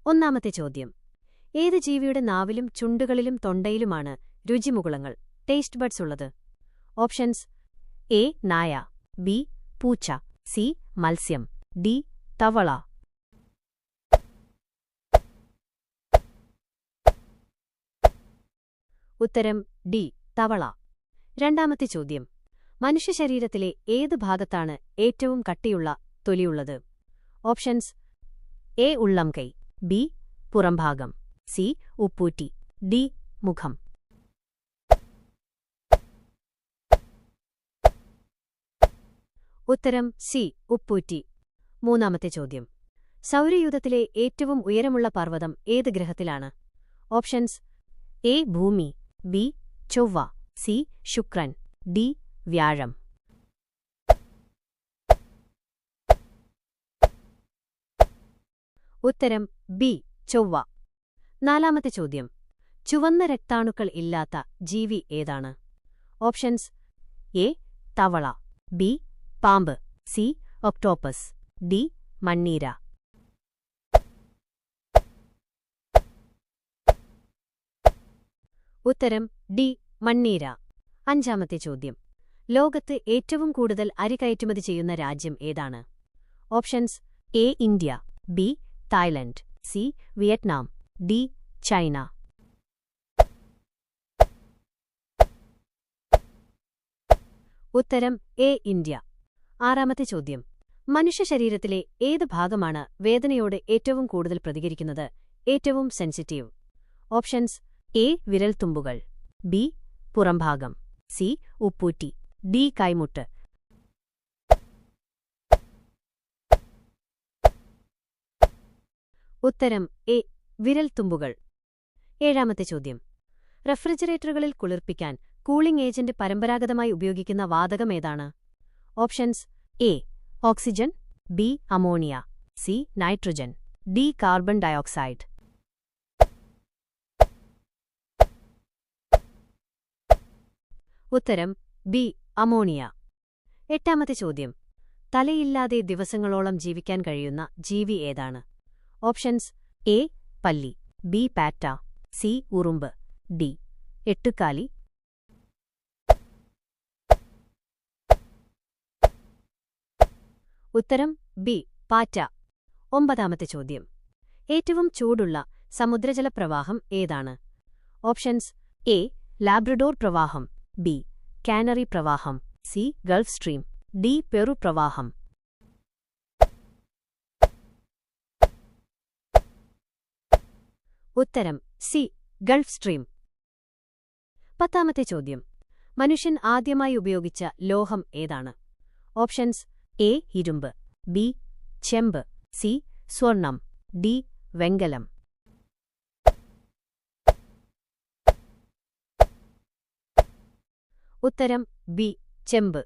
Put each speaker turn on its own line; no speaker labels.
ഒന്നാമത്തെ ചോദ്യം. ഏത് ജീവിയുടെ നാവിലും ചുണ്ടുകളിലും തൊണ്ടയിലുമാണ് രുചിമുകുളങ്ങൾ ടേസ്റ്റ് ബഡ്സ് ഉള്ളത്? ഓപ്ഷൻസ്: എ നായ, ബി പൂച്ച, സി മത്സ്യം, ഡി തവള. ഉത്തരം ഡി തവള. രണ്ടാമത്തെ ചോദ്യം. മനുഷ്യശരീരത്തിലെ ഏത് ഭാഗത്താണ് ഏറ്റവും കട്ടിയുള്ള തൊലിയുള്ളത്? ഓപ്ഷൻസ്: എ ഉള്ളംകൈ, ബി പുറംഭാഗം, സി ഉപ്പൂറ്റി, ഡി മുഖം. ഉത്തരം സി ഉപ്പൂറ്റി. മൂന്നാമത്തെ ചോദ്യം. സൗരയൂഥത്തിലെ ഏറ്റവും ഉയരമുള്ള പർവ്വതം ഏത് ഗ്രഹത്തിലാണ്? ഓപ്ഷൻസ്: എ ഭൂമി, ബി ചൊവ്വ, സി ശുക്രൻ, ഡി വ്യാഴം. ഉത്തരം ബി ചൊവ്വ. നാലാമത്തെ ചോദ്യം. ചുവന്ന രക്താണുക്കൾ ഇല്ലാത്ത ജീവി ഏതാണ്? ഓപ്ഷൻസ്: എ തവള, ബി പാമ്പ്, സി ഒക്ടോപ്പസ്, ഡി മണ്ണീര. ഉത്തരം ഡി മണ്ണീര. അഞ്ചാമത്തെ ചോദ്യം. ലോകത്ത് ഏറ്റവും കൂടുതൽ അരി കയറ്റുമതി ചെയ്യുന്ന രാജ്യം ഏതാണ്? Options: A India, B Thailand, C Vietnam, D China. ഉത്തരം എ ഇന്ത്യ. ആറാമത്തെ ചോദ്യം. മനുഷ്യശരീരത്തിലെ ഏത് ഭാഗമാണ് വേദനയോട് ഏറ്റവും കൂടുതൽ പ്രതികരിക്കുന്നത്, ഏറ്റവും സെൻസിറ്റീവ്? ഓപ്ഷൻസ്: എ വിരൽത്തുമ്പുകൾ, ബി പുറംഭാഗം, സി ഉപ്പൂറ്റി, ഡി കൈമുട്ട്. ഉത്തരം എ വിരൽത്തുമ്പുകൾ. ഏഴാമത്തെ ചോദ്യം. റെഫ്രിജറേറ്ററുകളിൽ കുളിർപ്പിക്കാൻ കൂളിംഗ് ഏജന്റ് പരമ്പരാഗതമായി ഉപയോഗിക്കുന്ന വാതകമേതാണ്? Options: A oxygen, B ammonia, C nitrogen, D carbon dioxide. ഉത്തരം ബി അമോണിയ. എട്ടാമത്തെ ചോദ്യം. തലയില്ലാതെ ദിവസങ്ങളോളം ജീവിക്കാൻ കഴിയുന്ന ജീവി ഏതാണ്? ഓപ്ഷൻസ്: എ പല്ലി, ബി പാറ്റ, സി ഉറുമ്പ്, ഡി എട്ടുകാലി. ഉത്തരം ബി പാറ്റ. ഒമ്പതാമത്തെ ചോദ്യം. ഏറ്റവും ചൂടുള്ള സമുദ്രജലപ്രവാഹം ഏതാണ്? ഓപ്ഷൻസ്: എ ലാബ്രഡോർ പ്രവാഹം, ബി കാനറി പ്രവാഹം, C Gulf stream, D Peru പ്രവാഹം. ഉത്തരം സി ഗൾഫ് സ്ട്രീം. പത്താമത്തെ ചോദ്യം. മനുഷ്യൻ ആദ്യമായി ഉപയോഗിച്ച ലോഹം ഏതാണ്? ഓപ്ഷൻസ്: എ ഇരുമ്പ്, ബി ചെമ്പ്, സി സ്വർണം, ഡി വെങ്കലം. ഉത്തരം ബി ചെമ്പ്.